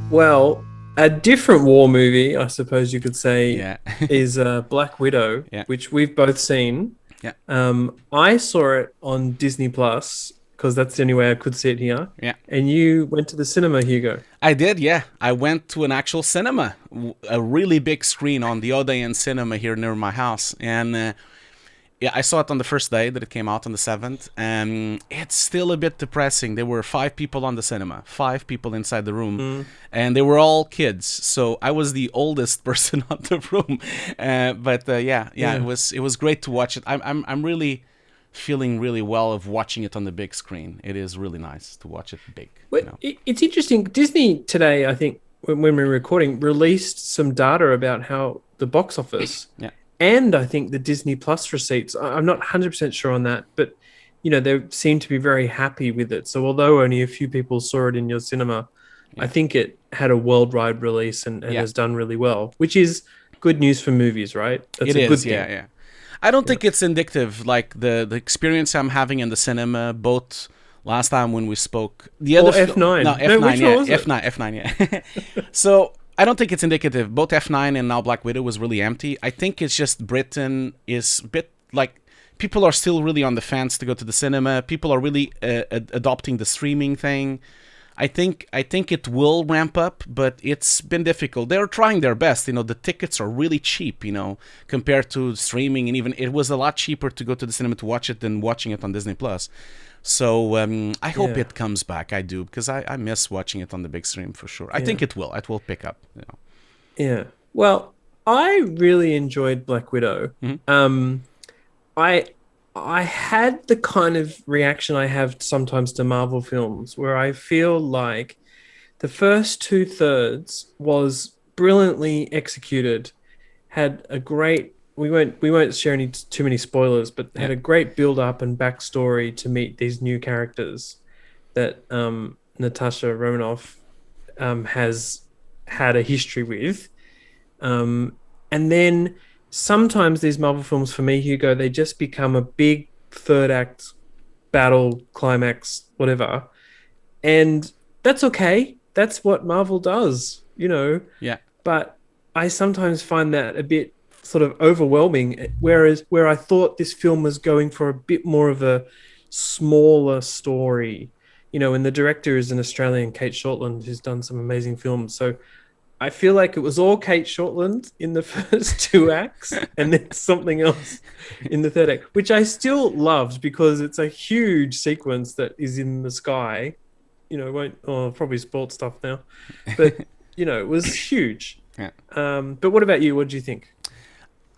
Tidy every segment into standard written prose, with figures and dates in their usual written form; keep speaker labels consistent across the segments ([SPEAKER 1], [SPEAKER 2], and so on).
[SPEAKER 1] Well, a different war movie, I suppose you could say,
[SPEAKER 2] Yeah.
[SPEAKER 1] is Black Widow,
[SPEAKER 2] Yeah.
[SPEAKER 1] which we've both seen.
[SPEAKER 2] Yeah.
[SPEAKER 1] I saw it on Disney Plus because that's the only way I could see it here.
[SPEAKER 2] Yeah.
[SPEAKER 1] And you went to the cinema, Hugo.
[SPEAKER 2] I did, yeah. I went to an actual cinema, a really big screen on the Odeon Cinema here near my house. And yeah, I saw it on the first day that it came out on the 7th. And it's still a bit depressing. There were 5 people on the cinema, 5 people inside the room.
[SPEAKER 1] Mm,
[SPEAKER 2] And they were all kids. So I was the oldest person on the room. But yeah,
[SPEAKER 1] yeah.
[SPEAKER 2] it was great to watch it. I'm really feeling really well of watching it on the big screen. It is really nice to watch it big,
[SPEAKER 1] Well, it's interesting. Disney today, I think, when we're recording, released some data about how the box office
[SPEAKER 2] Yeah.
[SPEAKER 1] and I think the Disney Plus receipts. I'm not 100% sure on that, but they seem to be very happy with it. So although only a few people saw it in your cinema, I
[SPEAKER 2] Yeah.
[SPEAKER 1] think it had a worldwide release and
[SPEAKER 2] Yeah.
[SPEAKER 1] has done really well, which is good news for movies, right? That's
[SPEAKER 2] It
[SPEAKER 1] a
[SPEAKER 2] is,
[SPEAKER 1] good
[SPEAKER 2] yeah,
[SPEAKER 1] thing.
[SPEAKER 2] yeah. I don't
[SPEAKER 1] Yeah.
[SPEAKER 2] think it's indicative like the experience I'm having in the cinema. Both last time when we spoke, the other
[SPEAKER 1] Or
[SPEAKER 2] film, no
[SPEAKER 1] F9. No,
[SPEAKER 2] F9,
[SPEAKER 1] which one
[SPEAKER 2] yeah,
[SPEAKER 1] was it?
[SPEAKER 2] F9, yeah. So I don't think it's indicative. Both F9 and now Black Widow was really empty. I think it's just Britain is a bit like people are still really on the fence to go to the cinema. People are really adopting the streaming thing. I think it will ramp up, but it's been difficult. They're trying their best. The tickets are really cheap, compared to streaming, and even it was a lot cheaper to go to the cinema to watch it than watching it on Disney Plus. So I hope
[SPEAKER 1] Yeah.
[SPEAKER 2] it comes back. I do because I miss watching it on the big screen for sure. I
[SPEAKER 1] Yeah.
[SPEAKER 2] think it will. It will pick up.
[SPEAKER 1] Yeah. Well, I really enjoyed Black Widow.
[SPEAKER 2] Mhm.
[SPEAKER 1] Um, I I had the kind of reaction I have sometimes to Marvel films where I feel like the first two thirds was brilliantly executed, had a great we won't share any too many spoilers, but
[SPEAKER 2] Yeah,
[SPEAKER 1] had a great build up and backstory to meet these new characters that Natasha Romanoff has had a history with. Um, and then sometimes these Marvel films, for me, Hugo, they just become a big third act battle, climax, whatever. And that's okay. That's what Marvel does.
[SPEAKER 2] yeah,
[SPEAKER 1] But I sometimes find that a bit sort of overwhelming. Whereas where I thought this film was going for a bit more of a smaller story, and the director is an Australian, Kate Shortland, who's done some amazing films. So I feel like it was all Kate Shortland in the first two acts, and then something else in the third act, which I still loved because it's a huge sequence that is in the sky. Won't probably spoiled stuff now, but it was huge.
[SPEAKER 2] yeah.
[SPEAKER 1] But what about you? What do you think?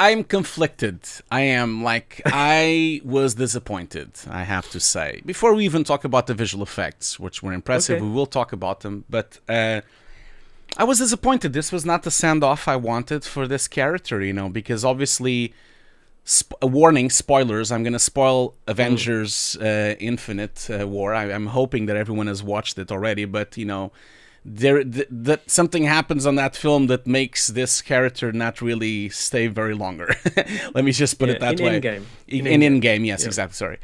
[SPEAKER 2] I'm conflicted. I was disappointed, I have to say. Before we even talk about the visual effects, which were impressive,
[SPEAKER 1] Okay.
[SPEAKER 2] we will talk about them. But I was disappointed. This was not the send off I wanted for this character, because obviously, a warning, spoilers. I'm going to spoil
[SPEAKER 1] Mm.
[SPEAKER 2] Avengers Infinite War. I'm hoping that everyone has watched it already, but, that something happens on that film that makes this character not really stay very longer. Let me just put
[SPEAKER 1] Yeah,
[SPEAKER 2] it that
[SPEAKER 1] in
[SPEAKER 2] way.
[SPEAKER 1] Endgame. In
[SPEAKER 2] In
[SPEAKER 1] Endgame.
[SPEAKER 2] game, yes,
[SPEAKER 1] Yeah.
[SPEAKER 2] exactly. Sorry.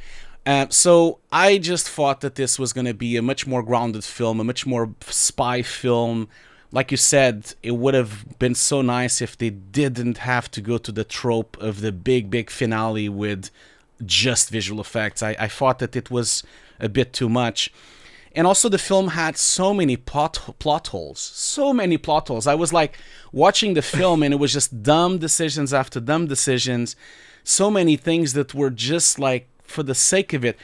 [SPEAKER 2] So I just thought that this was going to be a much more grounded film, a much more spy film. Like you said, it would have been so nice if they didn't have to go to the trope of the big, big finale with just visual effects. I thought that it was a bit too much. And also, the film had so many plot holes. So many plot holes. I was like watching the film, and it was just dumb decisions after dumb decisions. So many things that were just like for the sake of it.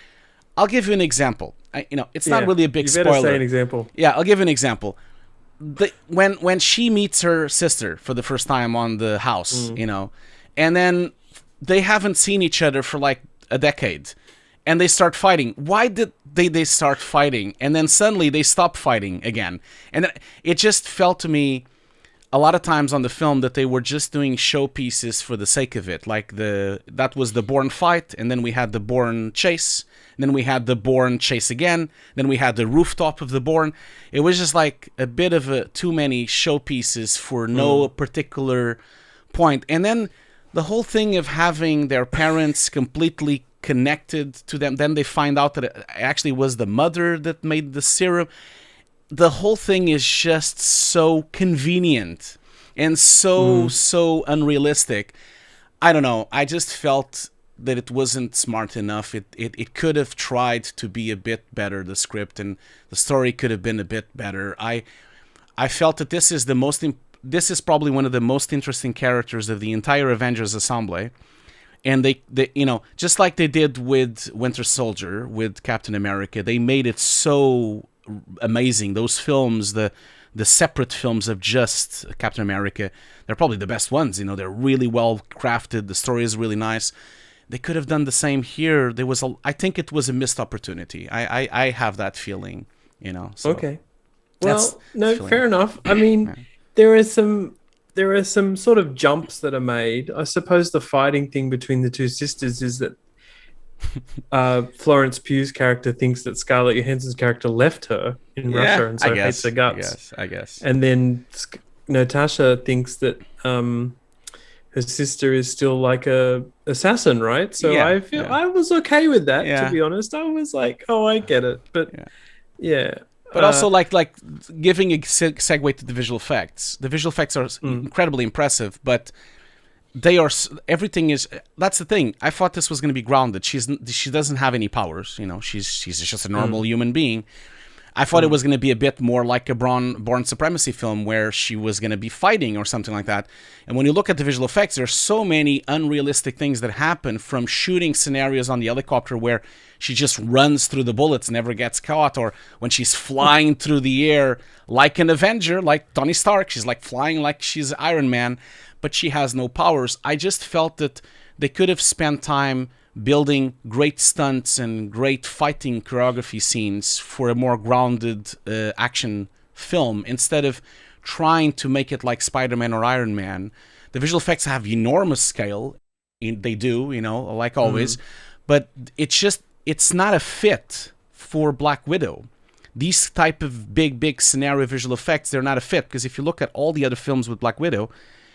[SPEAKER 2] I'll give you an example. It's not
[SPEAKER 1] Yeah.
[SPEAKER 2] really a big
[SPEAKER 1] You better say an
[SPEAKER 2] spoiler.
[SPEAKER 1] example.
[SPEAKER 2] Yeah, I'll give you an example. When she meets her sister for the first time on the house,
[SPEAKER 1] Mm.
[SPEAKER 2] and then they haven't seen each other for like a decade, and they start fighting. Why did they start fighting, and then suddenly they stop fighting again? And it just felt to me a lot of times on the film that they were just doing showpieces for the sake of it. Like that was the Bourne fight, and then we had the Bourne chase, and then we had the Bourne chase again, then we had the rooftop of the Bourne. It was just like a bit of too many showpieces for no
[SPEAKER 1] Mm.
[SPEAKER 2] particular point. And then the whole thing of having their parents completely connected to them, then they find out that it actually was the mother that made the serum. the whole thing is just so convenient and so unrealistic. I don't know. I just felt that it wasn't smart enough. It could have tried to be a bit better, the script, and the story could have been a bit better. I felt that this is probably one of the most interesting characters of the entire Avengers Assemble. And they just like they did with Winter Soldier, with Captain America, they made it so amazing. Those films, the separate films of just Captain America, they're probably the best ones. They're really well crafted. The story is really nice. They could have done the same here. I think it was a missed opportunity. I have that feeling. So
[SPEAKER 1] Okay.
[SPEAKER 2] that's
[SPEAKER 1] Well, no,
[SPEAKER 2] feeling.
[SPEAKER 1] fair enough. I
[SPEAKER 2] Yeah.
[SPEAKER 1] mean, there are some there are some sort of jumps that are made. I suppose the fighting thing between the two sisters is that Florence Pugh's character thinks that Scarlett Johansson's character left her in
[SPEAKER 2] Yeah,
[SPEAKER 1] Russia and so hates her guts.
[SPEAKER 2] I guess.
[SPEAKER 1] And then Natasha thinks that her sister is still like a assassin, right? So
[SPEAKER 2] Yeah,
[SPEAKER 1] I feel
[SPEAKER 2] yeah,
[SPEAKER 1] I was okay with that, to
[SPEAKER 2] yeah,
[SPEAKER 1] be honest. I was like, oh, I get it. But
[SPEAKER 2] yeah.
[SPEAKER 1] yeah.
[SPEAKER 2] But also, like giving a segue to the visual effects. The visual effects are incredibly impressive, but they are everything is. That's the thing. I thought this was going to be grounded. She doesn't have any powers. She's just a normal human being. I thought it was going to be a bit more like a Born Supremacy film where she was going to be fighting or something like that. And when you look at the visual effects, there's so many unrealistic things that happen, from shooting scenarios on the helicopter where she just runs through the bullets, never gets caught, or when she's flying through the air like an Avenger, like Tony Stark. She's like flying like she's Iron Man, but she has no powers. I just felt that they could have spent time building great stunts and great fighting choreography scenes for a more grounded action film, instead of trying to make it like Spider-Man or Iron Man. The visual effects have enormous scale. They do, like always. But it's not a fit for Black Widow. These type of big scenario visual effects, they're not a fit, because if you look at all the other films with Black Widow,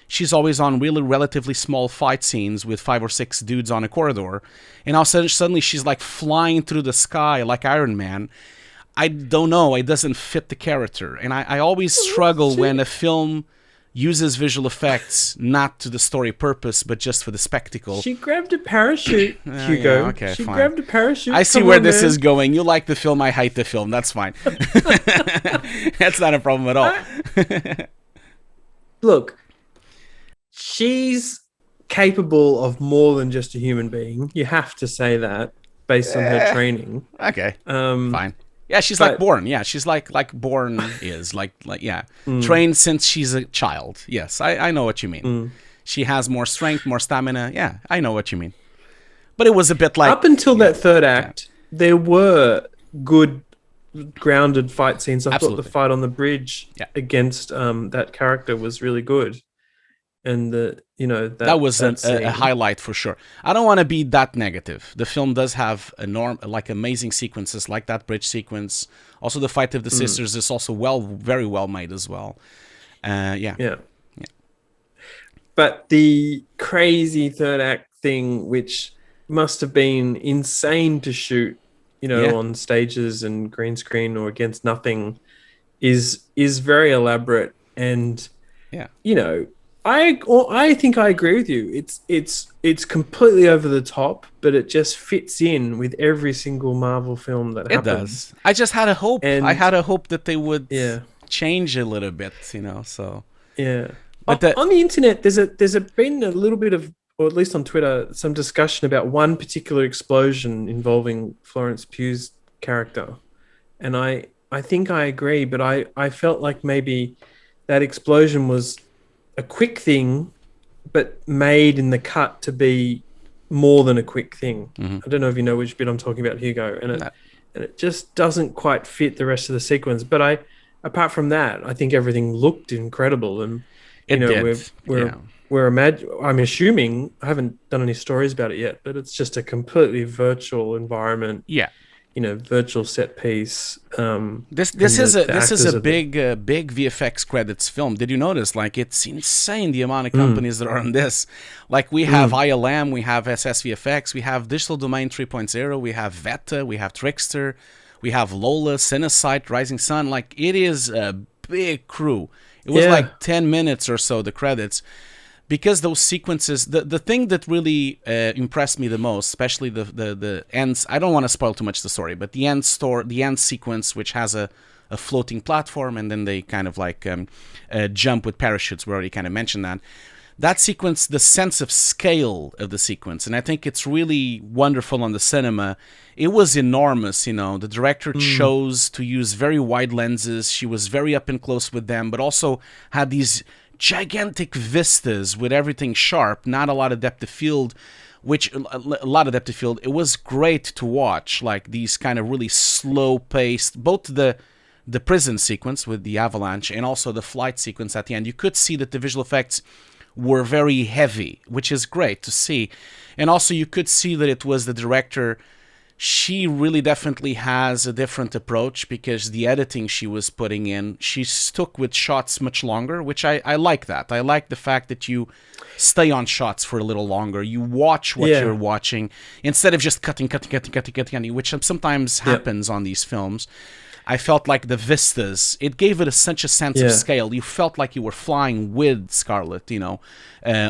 [SPEAKER 2] she's always on really relatively small fight scenes with 5 or 6 dudes on a corridor. And all of a sudden, suddenly she's like flying through the sky like Iron Man. I don't know. It doesn't fit the character. And I always struggle when a film uses visual effects not to the story purpose, but just for the spectacle.
[SPEAKER 1] She grabbed a parachute, Hugo.
[SPEAKER 2] Yeah, okay,
[SPEAKER 1] she
[SPEAKER 2] fine.
[SPEAKER 1] grabbed a parachute.
[SPEAKER 2] I see
[SPEAKER 1] Come
[SPEAKER 2] where
[SPEAKER 1] on,
[SPEAKER 2] this
[SPEAKER 1] man.
[SPEAKER 2] is going. You like the film. I hate the film. That's fine. That's not a problem at all.
[SPEAKER 1] Look, she's capable of more than just a human being. You have to say that based on her training.
[SPEAKER 2] Okay,
[SPEAKER 1] Um,
[SPEAKER 2] fine. Yeah, she's
[SPEAKER 1] but-
[SPEAKER 2] like Born. Yeah, she's like Born is like yeah, trained since she's a child. Yes, I know what you mean. She has more strength, more stamina. Yeah, I know what you mean. But it was a bit like
[SPEAKER 1] Up until that third act, there were good grounded fight scenes. I
[SPEAKER 2] Absolutely.
[SPEAKER 1] thought the fight on the bridge against that character was really good. And that
[SPEAKER 2] was a highlight for sure. I don't want to be that negative. The film does have amazing sequences, like that bridge sequence. Also, the fight of the sisters is also very well made as well.
[SPEAKER 1] Yeah. But the crazy third act thing, which must have been insane to shoot, on stages and green screen or against nothing, is very elaborate. And I think I agree with you. It's completely over the top, but it just fits in with every single Marvel film that happens.
[SPEAKER 2] It does. I just had a hope.
[SPEAKER 1] And
[SPEAKER 2] I had a hope that they would
[SPEAKER 1] Yeah.
[SPEAKER 2] change a little bit, So
[SPEAKER 1] Yeah.
[SPEAKER 2] But
[SPEAKER 1] on the internet, there's been a little bit of, or at least on Twitter, some discussion about one particular explosion involving Florence Pugh's character, and I think I agree, but I felt like maybe that explosion was a quick thing, but made in the cut to be more than a quick thing. I don't know if you know which bit I'm talking about, Hugo, and it just doesn't quite fit the rest of the sequence. But apart from that, I think everything looked incredible, and
[SPEAKER 2] it did.
[SPEAKER 1] I'm assuming, I haven't done any stories about it yet, but it's just a completely virtual environment.
[SPEAKER 2] Yeah.
[SPEAKER 1] Virtual set piece.
[SPEAKER 2] This is a big VFX credits film. Did you notice? Like, it's insane the amount of companies that are on this. Like, we have ILM, we have SSVFX, we have Digital Domain 3.0, we have Veta, we have Trickster. We have Lola, Cinesight, Rising Sun. Like, it is a big crew. It was
[SPEAKER 1] Yeah.
[SPEAKER 2] like 10 minutes or so, the credits, because those sequences, the thing that really impressed me the most, especially the ends. I don't want to spoil too much the story, but the end sequence, which has a floating platform, and then they kind of like jump with parachutes. We already kind of mentioned that. That sequence, the sense of scale of the sequence, and I think it's really wonderful on the cinema. It was enormous, you know. The director
[SPEAKER 1] Mm.
[SPEAKER 2] chose to use very wide lenses. She was very up and close with them, but also had these gigantic vistas with everything sharp, not a lot of depth of field, which a lot of depth of field. It was great to watch, like these kind of really slow paced, both the prison sequence with the avalanche and also the flight sequence at the end. You could see that the visual effects were very heavy, which is great to see. And also you could see that it was the director. She really definitely has a different approach, because the editing she was putting in, she stuck with shots much longer, which I like that. I like the fact that you stay on shots for a little longer. You watch what you're
[SPEAKER 1] Yeah.
[SPEAKER 2] watching instead of just cutting, which sometimes
[SPEAKER 1] Yeah.
[SPEAKER 2] happens on these films. I felt like the vistas, it gave it such a sense of
[SPEAKER 1] Yeah.
[SPEAKER 2] scale. You felt like you were flying with Scarlett, you know,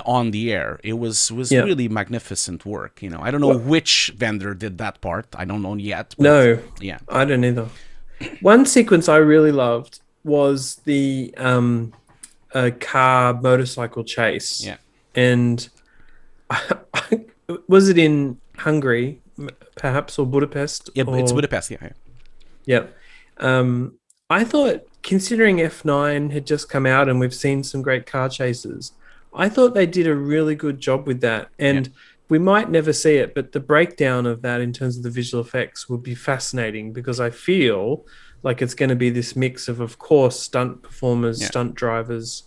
[SPEAKER 2] on the air. It was
[SPEAKER 1] Yeah.
[SPEAKER 2] really magnificent work, you know. I don't know
[SPEAKER 1] What?
[SPEAKER 2] which vendor did that part. I don't know yet, but
[SPEAKER 1] No,
[SPEAKER 2] yeah.
[SPEAKER 1] I don't either. One sequence I really loved was the car motorcycle chase,
[SPEAKER 2] Yeah.
[SPEAKER 1] and was it in Hungary, perhaps, or Budapest,
[SPEAKER 2] Yeah, it's
[SPEAKER 1] or
[SPEAKER 2] Budapest, yeah.
[SPEAKER 1] yeah. I thought, considering F9 had just come out and we've seen some great car chases, I thought they did a really good job with that.
[SPEAKER 2] Yeah.
[SPEAKER 1] And we might never see it, but the breakdown of that in terms of the visual effects would be fascinating, because I feel like it's going to be this mix of course, stunt performers,
[SPEAKER 2] Yeah.
[SPEAKER 1] stunt drivers,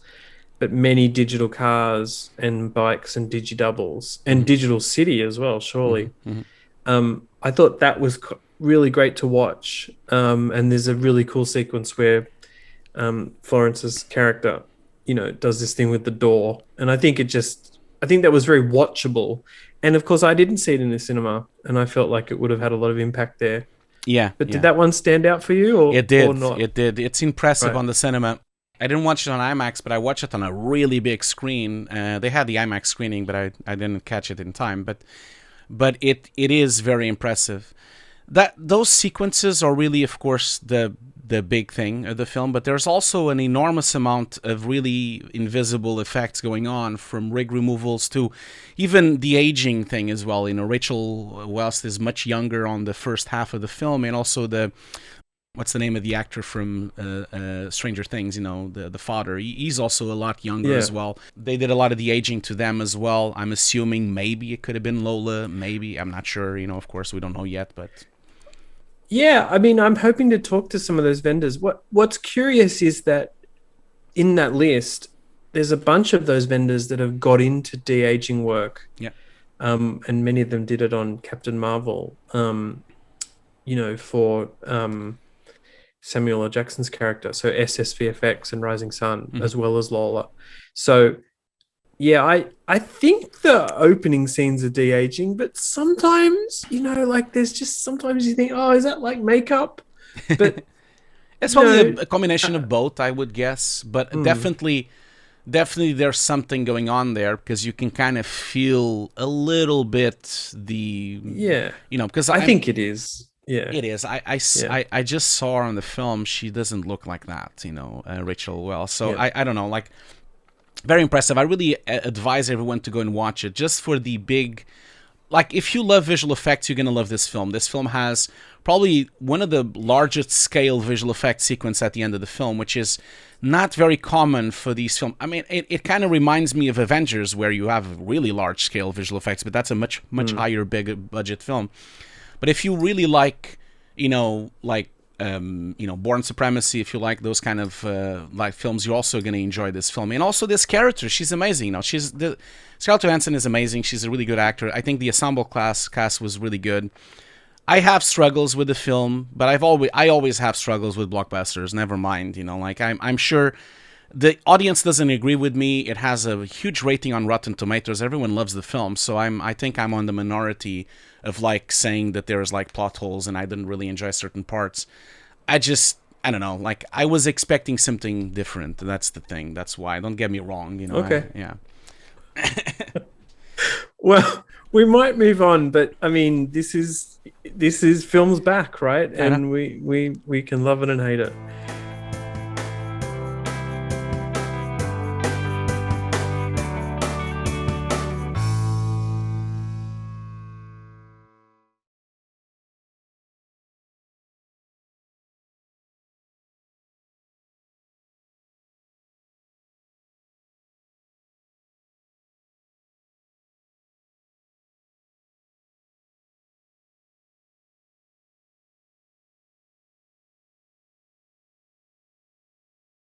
[SPEAKER 1] but many digital cars and bikes and digi doubles and
[SPEAKER 2] Mhm.
[SPEAKER 1] digital city as well,
[SPEAKER 2] Mhm.
[SPEAKER 1] surely.
[SPEAKER 2] Mhm.
[SPEAKER 1] I thought that was really great to watch. And there's a really cool sequence where Florence's character, does this thing with the door, and I think that was very watchable. And of course, I didn't see it in the cinema, and I felt like it would have had a lot of impact there.
[SPEAKER 2] Yeah,
[SPEAKER 1] But did
[SPEAKER 2] yeah.
[SPEAKER 1] that one stand out for you, or
[SPEAKER 2] It
[SPEAKER 1] or
[SPEAKER 2] did.
[SPEAKER 1] not?
[SPEAKER 2] It did. It's impressive
[SPEAKER 1] Right.
[SPEAKER 2] on the cinema. I didn't watch it on IMAX, but I watched it on a really big screen. They had the IMAX screening, but I didn't catch it in time. But it is very impressive. That those sequences are really, of course, the big thing of the film. But there's also an enormous amount of really invisible effects going on, from rig removals to even the aging thing as well. You know, Rachel West is much younger on the first half of the film, and also the what's the name of the actor from Stranger Things? You know, the father. He's also a lot younger
[SPEAKER 1] Yeah.
[SPEAKER 2] as well. They did a lot of the aging to them as well. I'm assuming maybe it could have been Lola. Maybe, I'm not sure. You know, of course, we don't know yet. But
[SPEAKER 1] Yeah, I mean, I'm hoping to talk to some of those vendors. What's curious is that in that list, there's a bunch of those vendors that have got into de-aging work.
[SPEAKER 2] yeah,
[SPEAKER 1] And many of them did it on Captain Marvel. For Samuel L. Jackson's character, so SSVFX and Rising Sun,
[SPEAKER 2] hmm
[SPEAKER 1] as well as Lola. So yeah, I think the opening scenes are de-aging, but sometimes, like there's just sometimes you think, oh, is that like makeup? But
[SPEAKER 2] it's
[SPEAKER 1] you
[SPEAKER 2] probably
[SPEAKER 1] know,
[SPEAKER 2] a combination
[SPEAKER 1] uh,
[SPEAKER 2] of both, I would guess. But
[SPEAKER 1] mm,
[SPEAKER 2] definitely there's something going on there, because you can kind of feel a little bit the,
[SPEAKER 1] yeah,
[SPEAKER 2] because
[SPEAKER 1] I
[SPEAKER 2] I'm.
[SPEAKER 1] think it is. Yeah,
[SPEAKER 2] It is.
[SPEAKER 1] yeah,
[SPEAKER 2] I just saw her on the film. She doesn't look like that, Rachel Wells. So
[SPEAKER 1] yeah,
[SPEAKER 2] I don't know. Like, very impressive. I really advise everyone to go and watch it, just for the big. Like, if you love visual effects, you're gonna love this film. This film has probably one of the largest scale visual effects sequence at the end of the film, which is not very common for these films. I mean, it kind of reminds me of Avengers, where you have really large scale visual effects, but that's a much
[SPEAKER 1] mm,
[SPEAKER 2] higher, bigger budget film. But if you really like, Born Supremacy, if you like those kind of like films, you're also going to enjoy this film. And also this character, she's amazing. Scarlett Johansson is amazing. She's a really good actor. I think the ensemble cast was really good. I have struggles with the film, but I always have struggles with blockbusters. Never mind, like I'm sure the audience doesn't agree with me. It has a huge rating on Rotten Tomatoes. Everyone loves the film, so I think I'm on the minority of like saying that there's like plot holes and I didn't really enjoy certain parts. I don't know. Like I was expecting something different. That's the thing. That's why. Don't get me wrong.
[SPEAKER 1] Okay.
[SPEAKER 2] Yeah.
[SPEAKER 1] Well, we might move on, but I mean, this is film's back, right?
[SPEAKER 2] I know.
[SPEAKER 1] And we can love it and hate it.